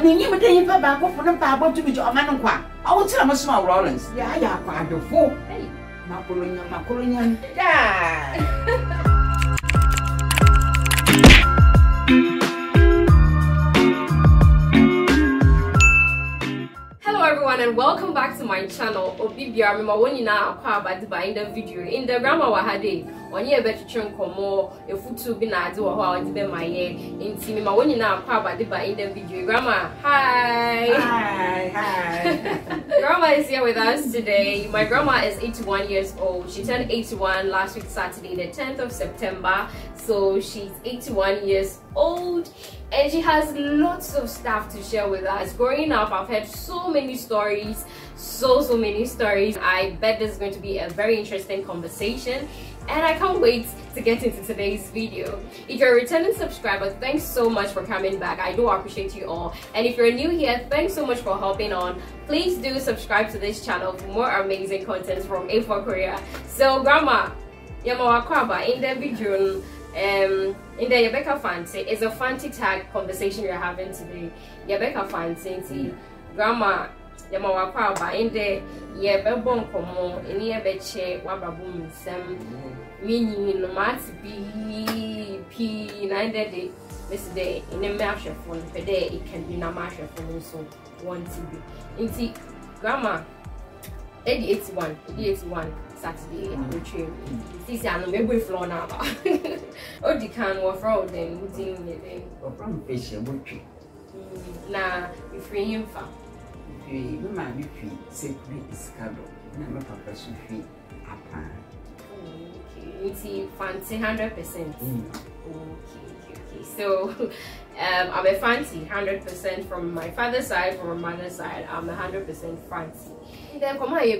I mean, you would take back for the Bible to be your man. I will tell John Rawlings. Yeah, quite the fool. Hey, Macolian. Yeah. Everyone, and welcome back to my channel. Obibia remember when you now about in the video in the grandma wahade on ye better chunk more a futu be na do how it be my year in team when you now about in the video. Grandma, hi. Grandma is here with us today. My grandma is 81 years old. She turned 81 last week Saturday, the 10th of September. So she's 81 years old. And she has lots of stuff to share with us. Growing up, I've heard so many stories, so many stories. I bet this is going to be a very interesting conversation, and I can't wait to get into today's video. If you're a returning subscriber, thanks so much for coming back. I do appreciate you all. And if you're new here, thanks so much for hopping on. Please do subscribe to this channel for more amazing content from A4 Korea. So, Grandma, Yamawakwaba in the video. In the Yabeka Fancy is a fancy tag conversation we're having today. Yabeka Fancy, Grandma, Yamawakwaba in the Yabebon Komo, in the Yabeche, Wababum, Sam, meaning no matter P 9 day, Miss Day, in a marshal phone per day, it can be a marshal phone, so 1 TB. In Grandma, 81. Saturday, retrieve. This is an baby floor now. Oh, the can was fraud then, within the day. Or from fish, a butcher. Now, you free him from. If you might be free, sacred is cuddle. Never profession free. Okay, you see, fancy 100%. Okay. So, I'm a fancy 100% from my father's side, from my mother's side. I'm 100% fancy. Then come on, you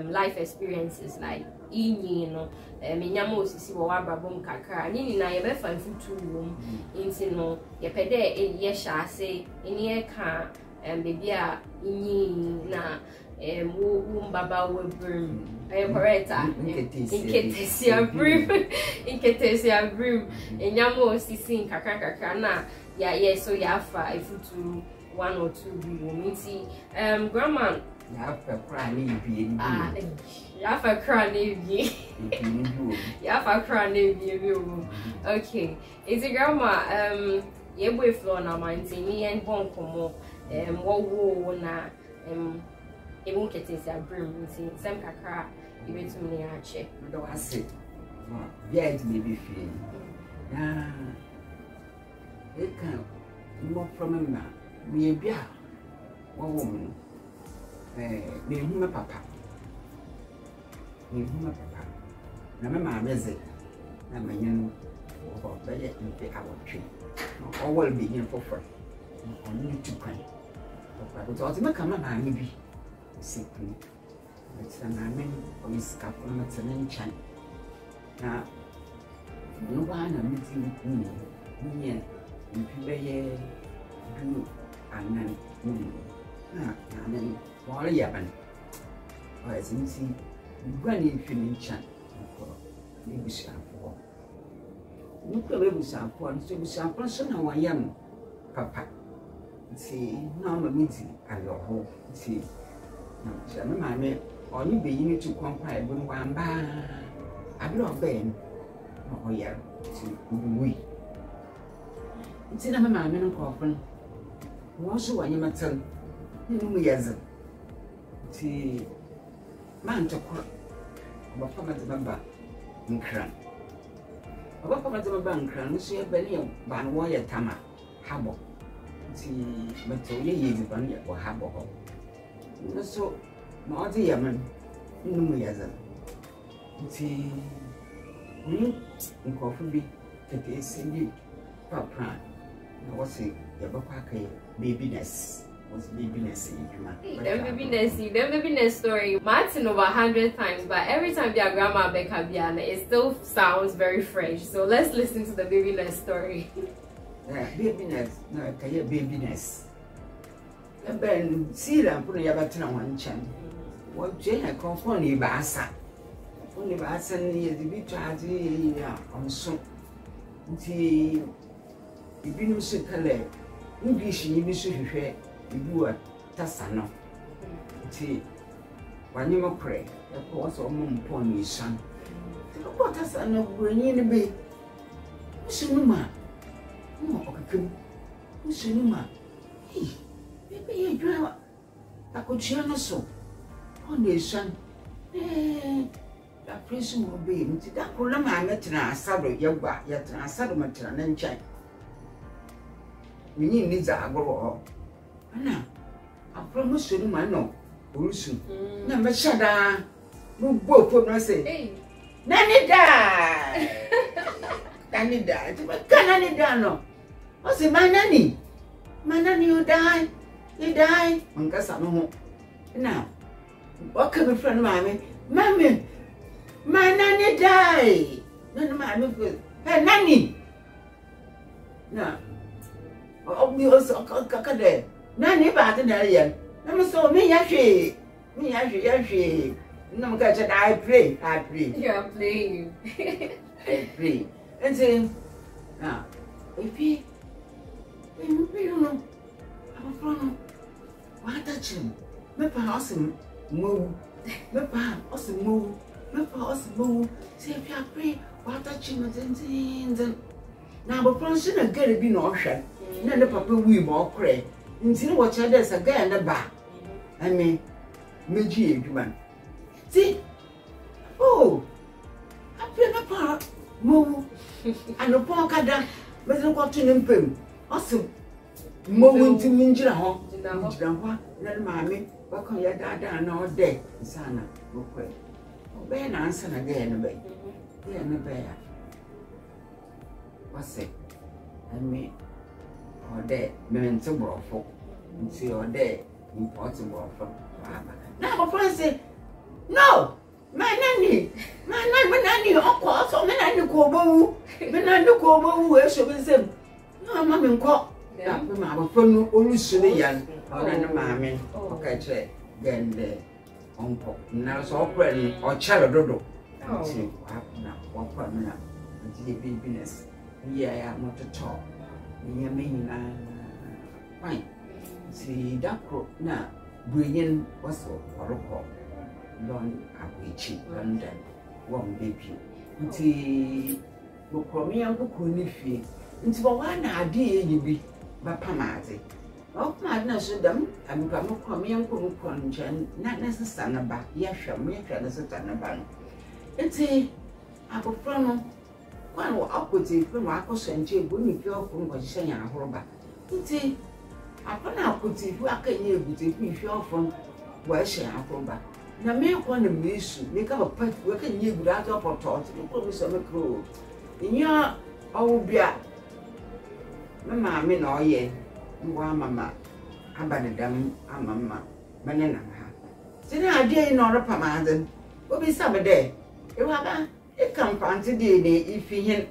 life experiences like you know, minyamo sisi wa babom kakra. Nini na yebe fan futu room. Inti no yepede ye shase. Ini ye ka baby a ini na baba we broom. Correct. Inketesia broom. Inyamo sisi kakra na ya so ya fa futu 1 or 2 meeting. Grandma, you have a crying baby. You have a crying baby. You have a crying baby. Okay, it's a grandma. You boy floor na maintain me and bon como. What na it won't get into a broom. Some kakra, you went to me a check. No, I said, yeah, it may be free. It can't more from him now. Me bia one woman me hu papa na me ma meze na manyan o ba ye nte awotwe o wol be yin fofo on you to cry papa but o me kama ma me bi sikuni but na me o iska ko na tenen chan na no ba na me ti ni be ye do and then while you have I see granny feeling chan for maybe for no problem for so we shall person how I am papa see now my meeting at your home see now my man only be you need to compare when one bar I don't ben oh yeah to we it's in my man and coffin. Also, when you matter, you know me as a man to cry. About come at the member in cran. About come at the bank cran, we see a belly ban wire tama, habo. See, but so ye is bunny or habo. So, my dear man, you know me as a see, in coffee be that is in you, papa. What's it? Babyness was babyness in you. Them babyness story. Martin over 100 times, but every time their grandma Becca Biana, it still sounds very fresh. So let's listen to the babyness story. Babyness, no, babyness. And then see them putting your button on one chan. What Jane had called Pony Bassa. Pony Bassa near the big charge on so. Ibinum so kale English ni bi so hwehwe ibu a tasano ti wanyema kre e ko so mo mpo ni san ti ko tasano buranyi ni be usunuma mo okakem usunuma ebe ye dwa akotua no so on the san da prison mo be nti da ko la ma metra asado yegba ya tra asado metra na nchai minyi ni za agoro ana apromoso ni ma no orusu na me shada no bo po no say nani da ti kana ni da no o se manani you die mangasa no ho na o ka be friend mami manani die nani mami ko hey nani na Obi also kakade. Nani ba ta da yan. Na me so me ya hwe. Na me ka cha I pray. You are playing. I pray. And then now, if you know, I'm from what touch him. Me pa awesome move. Me pa awesome move. Say if you pray, what touch him and then now but from a girl be no option. Na papa wi mo kre nti no wo che dey sa guy na ba I mean meji edwuma ti oh apia na pa mo ano pa kada me zo ko tu nempem osim mo nti minjira ho na maame ba ko ya dada na ode sana wo kwe obe na ansa na guy na ba ya na ba ya wase I mean or there, memento brofo, and see or there, important brofo. Now, my friend say, no, my nanny, of course, or Menani Kobo, where should be said, no, mamma, call, my phone, only Sulian, or an mammy, or catch it, then the uncle, now so pretty, or Chaladodo. Oh, see, now, one permanent, until you be business. Yeah, I'm not at all. Ya mean fine see that na brilliant was or London Abuchi London one baby nti bokromi ankoko ni fie nti bo wa na ade ye bi ba pamaze o ma na so dam ampa mo kromi ankoko ko nchen na sesa na ba ya hwam ya hwa na sesa na ba nti akofro no One will equity from Marcos and Jay Bunny Pure from Washington and Horba. Nti, upon equity, who are can you with me pure from Washington and Horba. Now, make one of these, make up a pet working you without up or taught, you promise on the crew. In your old beer, Mamma, I mean, oh, yeah, you are mamma. I bet a damn, I'm mamma, banana. Then I dare not a pamadan. What be some day? You are it come fancy day if he hint.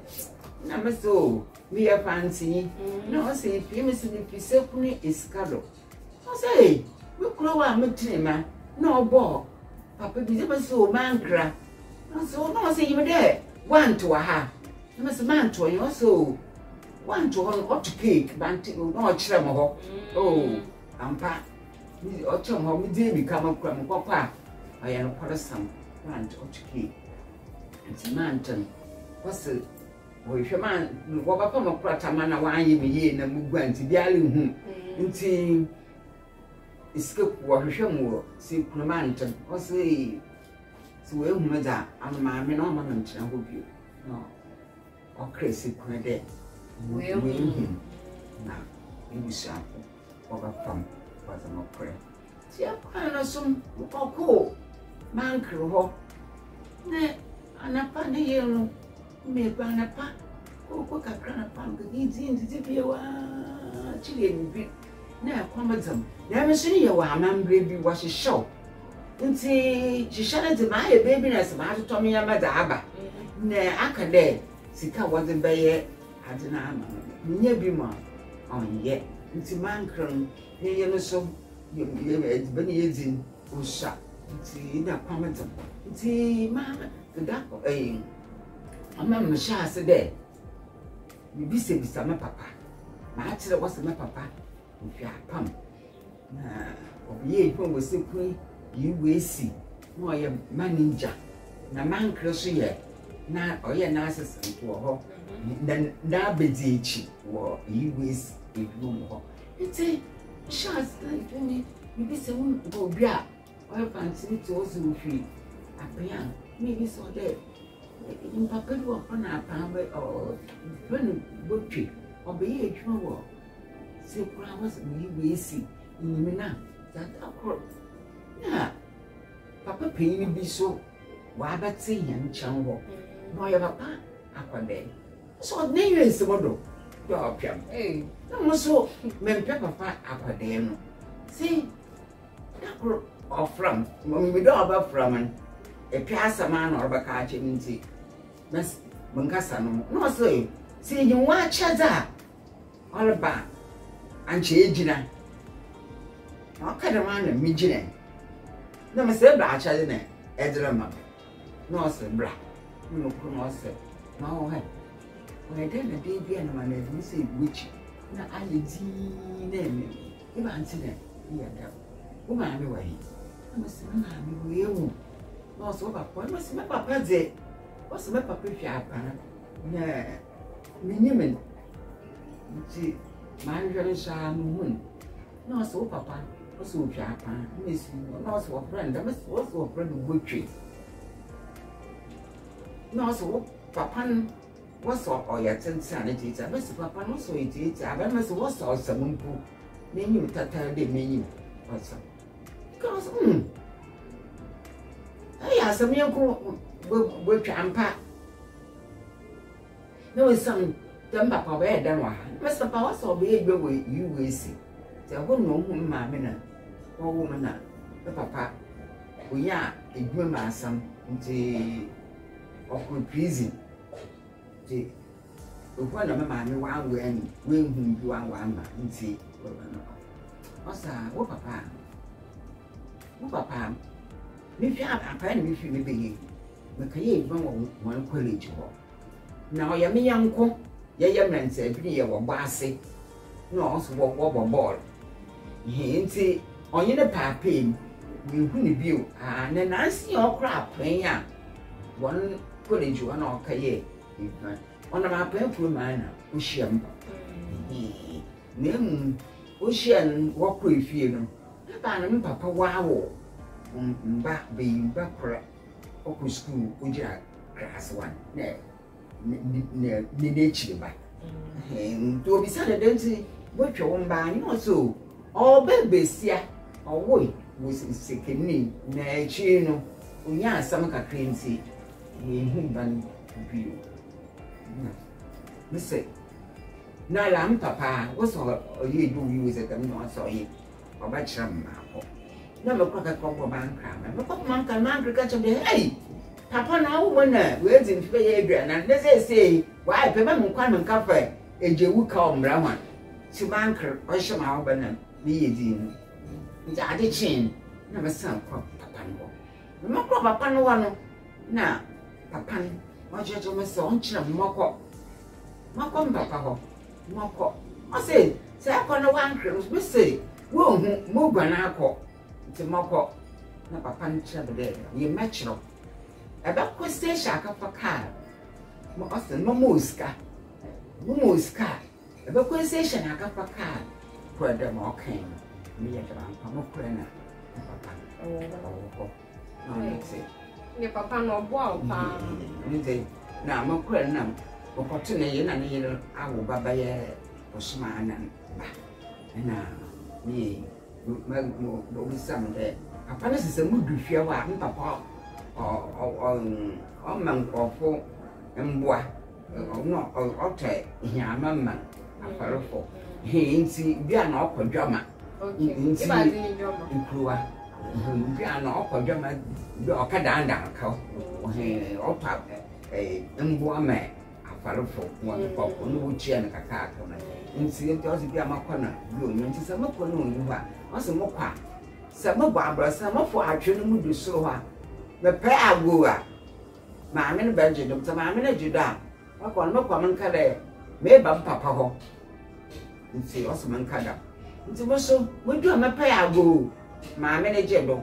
Number so, me a fancy. No, say, if you miss if you simply is cuddle. I say, we grow up with man, no ball. Papa be never so man cry. No, so no, say you were there. One to a half. You must man to you also. One to one hot cake, banting, no chum. Oh, I'm pa. Me or chum, how me dear become a crumb, papa. I am quite some plant or cake. It's mountain. What's it? Oh, if your man walk up on a pratamana, why you be here and move going to the island? Until escape wash your more, see, mountain. Or say, so well, mother, and my men on my mention, I hope you. No, or crazy credit. Well, him now, you be sharp over from what I'm not prayer. See, I kind of some cool man crew. Anapa ne yelo me pa anapa ko kakra na pa ngidi ndi bi wa chile bi na akwamazam na me so ye wa amambre bi wa hyehyɛ nti hyehyɛ de ma ye baby na se ma to me ya ma da aba na aka de sika wo de beye ade na ama nya bi ma onye nti mankran ne ye no so ye be ne ye din o sha nti na akwamazam nti ma that I'm not sure I said, you be say, Mr. Papa, ma atire was my papa if you are pam ye when we say you will see no your manager na man crush ye na oye na assistant wo ho then na bezichi wo you will see if you ho it's a chance like me maybe someone go bia or fancy to also free apia maybe so there in papa do upon a pambe or when butchi or be a trouble say was we see in me now that yeah papa pay me be so why but say him chango no your papa aquade so name is model your piam no so men papa aquade no see that or from when we do about from a piazza man or bacache into Miss Munkasano. No, say, see you watch that all about and changing. I'll cut around a midget. No, Mr. Blatch, I didn't Edra. No, sir, black. No, no, sir. No, hey. When I did a baby and my name, say which. Now I did name. If I answer them, yeah, woman, anyway. I must be real. No, so what must my papa say? What's my papa? Yeah, minimum. See, my moon. No, so papa, what's so Japan? Miss, no, so friend, I must also a friend of butchery. No, so papa, what's all or your sanity? I must papa, no, so it is. I must was all some poo. Name you tata, they mean what's up. Because, I asked some young will trampa. No, some dumb papa bed than one. Mr. Powers or be able to you will see. There won't know whom my man or woman, the papa. We are a good master into of prison. The one of my man, one when whom you are one man, see. What's that? What papa? What papa? If you have a pen, if you may be. Makaye one college ho now ya me yanko ya yamran se bi ye wo baase no so wo ball he nti onye ne paapem we hu ne bio na nansi okra pen ya one college one okaye ona ma pen fu ma na ohyiam na mu ohyian wo kro efie no ba na papa wawo mba be mba kra oku school ujira class 1 ne chiba to be said don't what you want by no so all bebesia or boy was second na chi no unya asam ka krensi hu ban bio me say na lam papa was all you do you is at them no so yi oba chram ma ko na me kwa ka ko ban kra me ko man kan man ka chode hey papa na wo na we tin fe ye dwa na ne say why pe ba mun kwa mun ka fa ejewu ka omra hwan ti man kra o shema wo bana ni ye din nja ade chin na me san kwa papa no me ko papa no wa no na papa wa jeje me so on chira mako papa ho mako o say akọ na wan kra me say wo hu mo gwa na akọ ti mako na papa nchira be ye mechiro eba ko station akafa car mo osen mo muska eba ko station akafa car ko da mo kan mi ya ba pa mo kra na papa no ni se ni papa no bo a pa ni se na mo kra na ko kote ne ye na ne ye awo baba ye osma na ba na ni mo do bisam de papa na se mu duhwe wa papa man kofo mboa no ote hiama man afarofo he nti bia na okwadwama nti ba dini dwama nkruwa bia na okwadwama bi okadanda ka he opa mboa ma afarofo won kofo no wuchia na kaka aka na nti nti osi bia makona bi onyo nti se makona onu ha osi mokwa se mabwa abrasa mafo atwe no mu du so ha me pe agua ma me ne benje dum ta ma me ne juda akọ no kwa man kale me ba papa ho nti osman kada nti mo so mo du amapa ya go ma me ne je do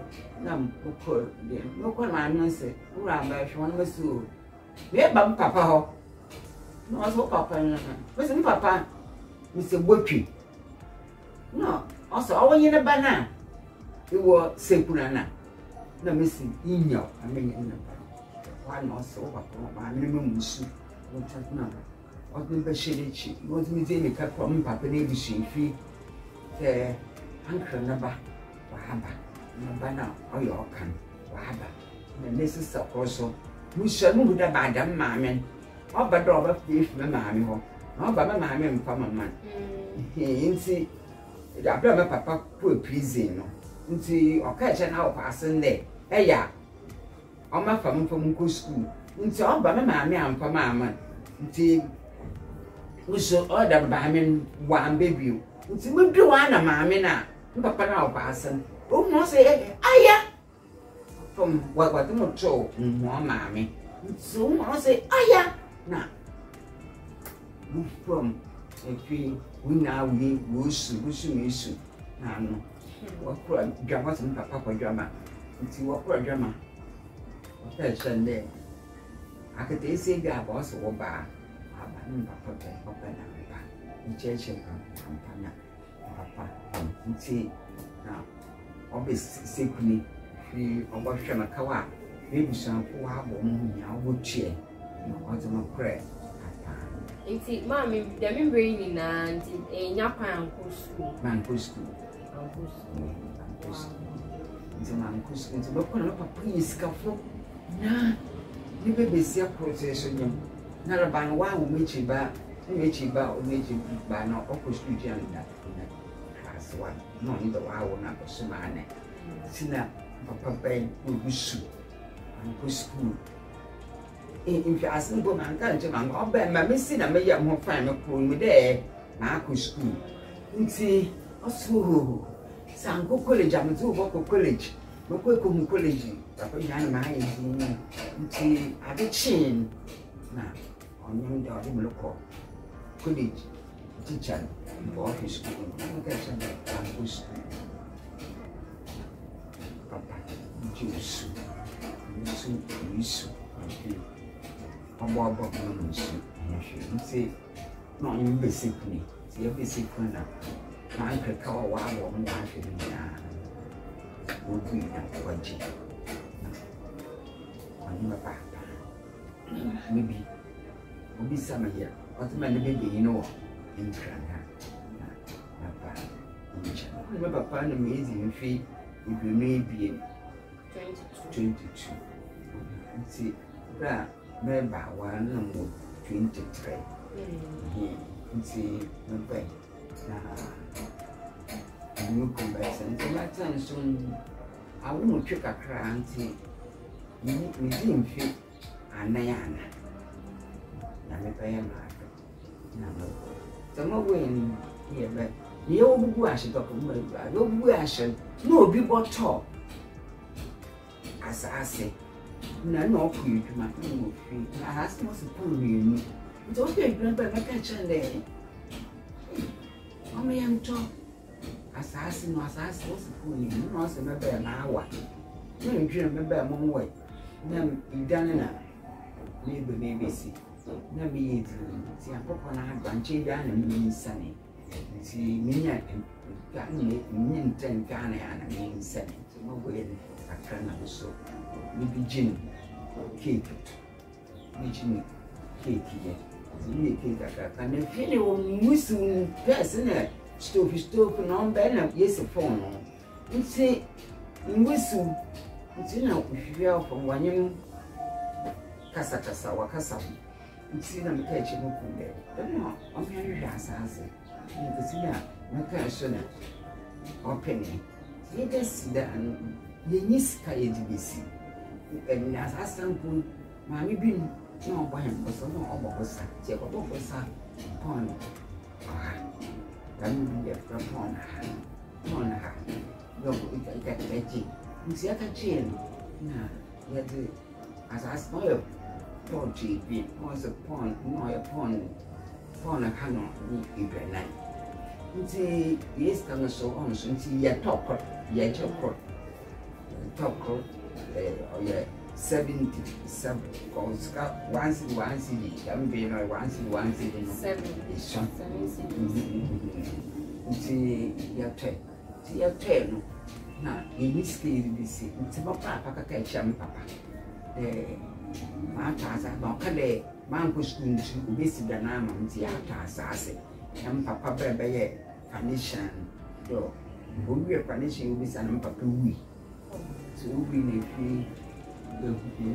na mokor de mokor ma no se ura ba hwe no masu me ba papa ho no so papa na me se papa me se botwi no also awonye ne ba na iwo sekuna na me se inyo amenye na ba wa no so papa ma me musu wo tana ọdún bẹ ṣe lè ṣe wọ́n ti ní tí èmi kẹ́kọ̀ọ́ mú pàpẹ́ ní ibi ṣe fi tẹ ànkìrì nàbà wàhábà nàbà náà ọyọ ọkàn wàhábà nà ní sísè ọkọ so mo ṣe mo hu dàbà àdàm màmí ọba dọ ọba fi efi mẹ màmí họ nà ọba mẹ màmí mpa màmá nti abúlé mẹ papa kú prison no nti ọka ẹ̀kyẹ́ náà ọkọ ase ndẹ ẹ̀yà ọmọ afam nkọ skul nti ọba mẹ màmí àmpa màmá nti uso order bamin wan baby nti mo dwe wa na maame na papa na obasan o mo say aya from what mo to mo maame nti o mo say aya na from efi we na we usu mesu na no wa kura dwama so papa kwa dwama nti wa kura dwama o ta chande akete ese ga boss wo ba papa na papa ncheche kampanya papa nti na obis sekuni fi obahwe na kawa ebusanfo wa abo mu nya obotue na ozoma kre papa nti mami dem mbere ni na nti enya pan ko school nti man ko school nti bako na papa yiskafo na ni bebesi process nyam na ban wa wo mechi ba na okosku jian da class 1 no ni da wa wo na ko sumane sina papa ben obusu an ko school in fi asin bo man kan je man oba ma me si na me ya mo fan me ko mi de na ko school nti oso san ko college am tu bo ko college mo ko mu college papa ya na ma yi nti ade chin na onye ndị ọdị mlụkọ college teacher for office school campus papa juice ọgbọ nsu nti na onye besikuni ti besikuni na nkeka wa awọ m na ahwe ya obi na kwaji onye papa maybe obi sama ya otuma ne bebe yi no in krana na papa ncha ne papa no mezi mfi ibunu ebie 22 nti bra member wa na mo 23 nti member na new conversion nti la tension awu mo twe kakra nti ni di mfi anayana na me pay ma na mo tamo wen ye be ni o bugu ahye to ko ma ba no bugu ahye no obi boto asase na no ku yiduma no fi na has mo se pu ni ni nto ke yiduma ba ka chande o me yam to asase no asase o se pu ni no se me ba na awa no ndwira me ba mo nwe na idane na ni be BBC na me yedi ti akoko na agbanche bia na me nsane ti minya ka ni nten ka na ya na me nsane ti mo go yedi akra na so ni bijin cake ye ni cake ka na fili o musu person stove no be na yes phone no nti musu nti na uhwia from wanyem kasa wakasa nti na meka echi mo kunde no o me ahwehwe asase nti na meka so na openi ye desi da ye nyisika ye dibesi na asase nku ma mi bi na obo hen so na obo bosa ti e obo bosa pon dan bi e fra pon ha yo ika techi nti aka chien na ye de asase no pon TV was a pon no a pon a kano ni ibrenai nti yes kan so on so nti ya top ya chokro top crop or yeah 77 cause once I'm being once 7 nti ya tell no na in this case this nti papa ka cham papa ma ta sa ba ka le man ko school nti obesi da na ma nti ya ta sa ase am papa bebe ye condition do obi condition obesi na papa wi so obi na fi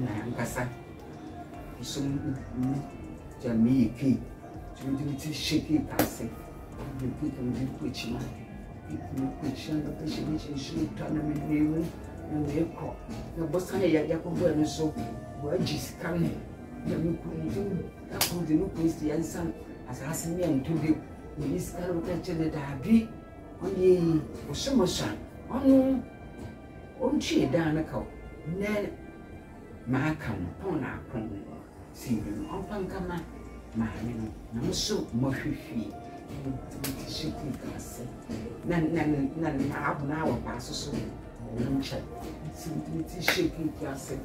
na nkasa so jami ki to shake it pass it the people do which man which and the patient should turn them in new and they call the boss ya ko bo so wa jis kan na mi ku do na ku de no Christian san asase me anto de ni skaro ka chele da bi oni o somosa onu on chi da na ka ne ma kan pon na kon si no on pan kama ma ni no na so mo hwehwie shiki kase na abu na wa paso so ncha si shiki kase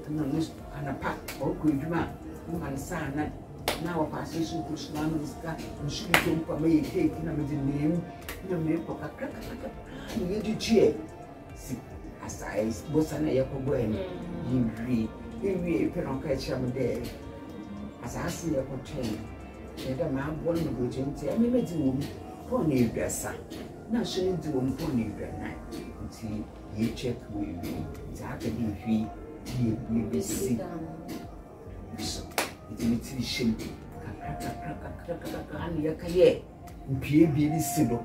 na no ana pa o ko djuma man sa na wa paso so ko so na ska nshi ko mpa me cake na me nim na me ko kakaka ni yeji si asai bosa na yakobo en yiwi pe no ka cham de asasi yakoten da ma bon no go jenti e me di wo po na edwasa na so ni di wo po na edwana nti ye check we za ka di hwi ye be si so it me ti shim ka ani ya ka ye mpie bi ni si do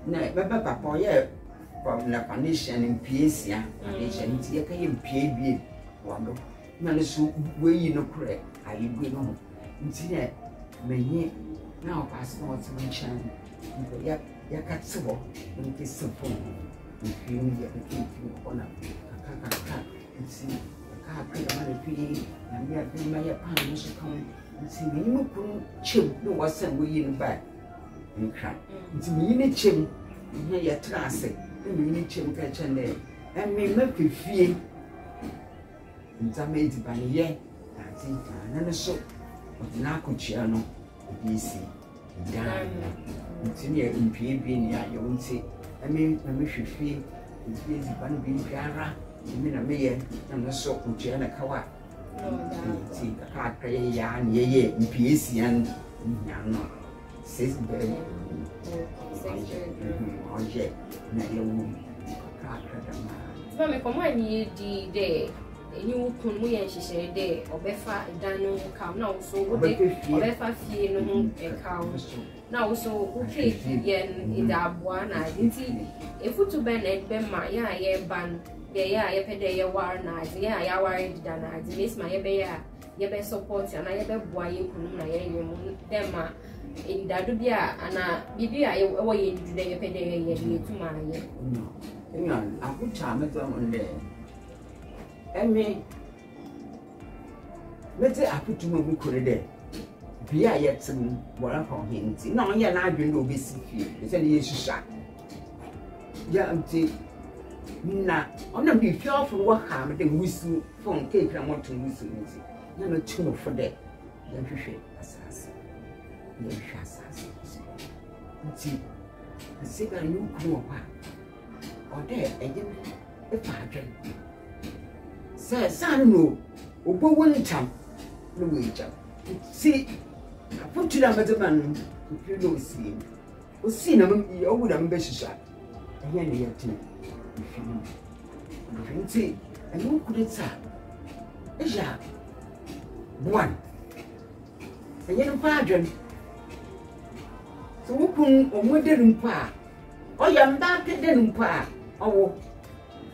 na baba papa ye na condition mpie sia condition nti ya ka ye mpie bi wando na le so we yi no kure ayi bu no nti ne menye na passport mention ya katsubo nti sifo nti ya nti kona kaka nti ka pela mane pi na ya bi ma ya pa no so kan nti menye mu kun chem no wasan we yi no ba nkra nti menye ne chem ne ya trase menye ne chem ka chane me ma fifie nti edi bani ye ati na so na kuchia no bisi dan ntini e mpie bi ni ayo nti ame hwehwe nti ezi ban bi biara emi na meye na so kuchia na kawa nti ka ka ya ni ye mpie sian nya no ses be oje na ye wu ka da ma me komo ani di de eni wukun mu yen hihye de obefa dan no kam na wo so wo de obefa fie no hu e kam na wo so wo cake yen ida aboa na nti efutu be na be ma ya ye ban ye ya ye pede ye war na ya ya war dida na adi mes ma ye be support na ye be boa ye kunu na ye ye mu dem ma ida do bia ana bibi a ye wo ye ndu de ye pede ye ye tuma ye ina akucha meto onde emi mete aputu mu kure de bia yetim wora ko hinti na onye na adwen do obesi fie se ne yesusha ya nti na ona bi fie ofo wo ha me de wusu fon cake na moto wusu nti na no tumo fo de ya hwehwe asase ya hwehwe asase nti sika yu ku pa ode eje e fa adwen se san no obo wontam no weja si aputira mademan no si o si na o wu na mbe shisha ehe ne yete nti enu kudeta eja one ehe no pa adwen so wukun o modern pa o ya mba keden pa owo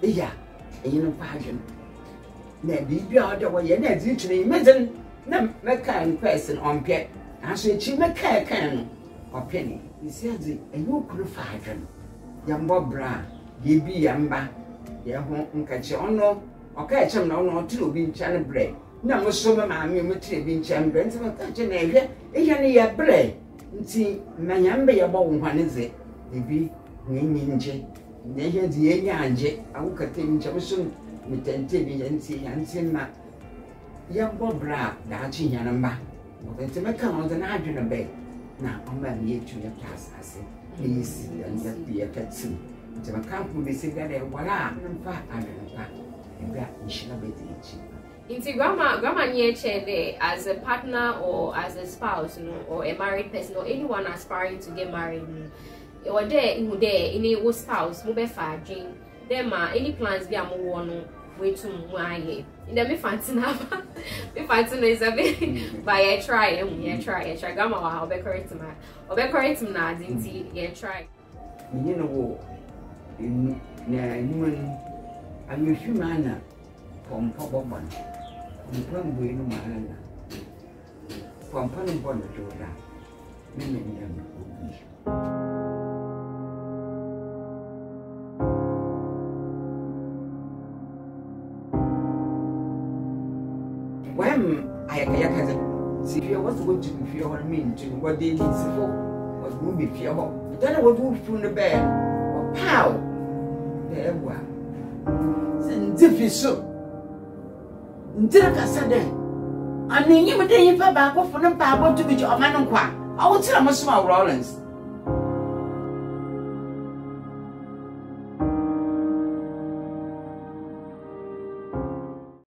eja ehe no pa adwen na bibi a de wo ye na di twene imagine na mekan person on pie aso echi mekan no openi isi adi enyo kuru fa adwen ya mbo bra ye bi ya mba ye ho nkache ono oka echem na ono otire obi ncha bre na mo so me ma me mo tire bi ncha bre nti mo ka che na ehwe ehwe ne ye bre nti manyambe ya bo nhwane ze ebi nyenje nyenje di yenyanje awukate nchabuso mitente bi yanti na ya bobra da chi nyanamba nti meka no de na adwene be na oma mi etu ya asase please ya bi akati nti maka fu be se gade wala mfa adwene pa nshina be ti Inti grandma near chende as a partner or as a spouse, or a married person or anyone aspiring to get married. Or there in a spouse, move fadging. There ma any plans be a more way to my in the me fancy now. Me fancy is a bit by a try grandma I'll be correct to my or be correct to na dinty try. You know in human and you human from Papa. From Bueno Marana, from Panabon Jordan, when I see if you was going to be fear mean to what they need for what would be fear of, then I would move from the bed or pow. There were. Send Diffie so. Ndira sade ani nyimde yifa ba ko funu pa bo to bi o manu kwa awo tira mo Rawlings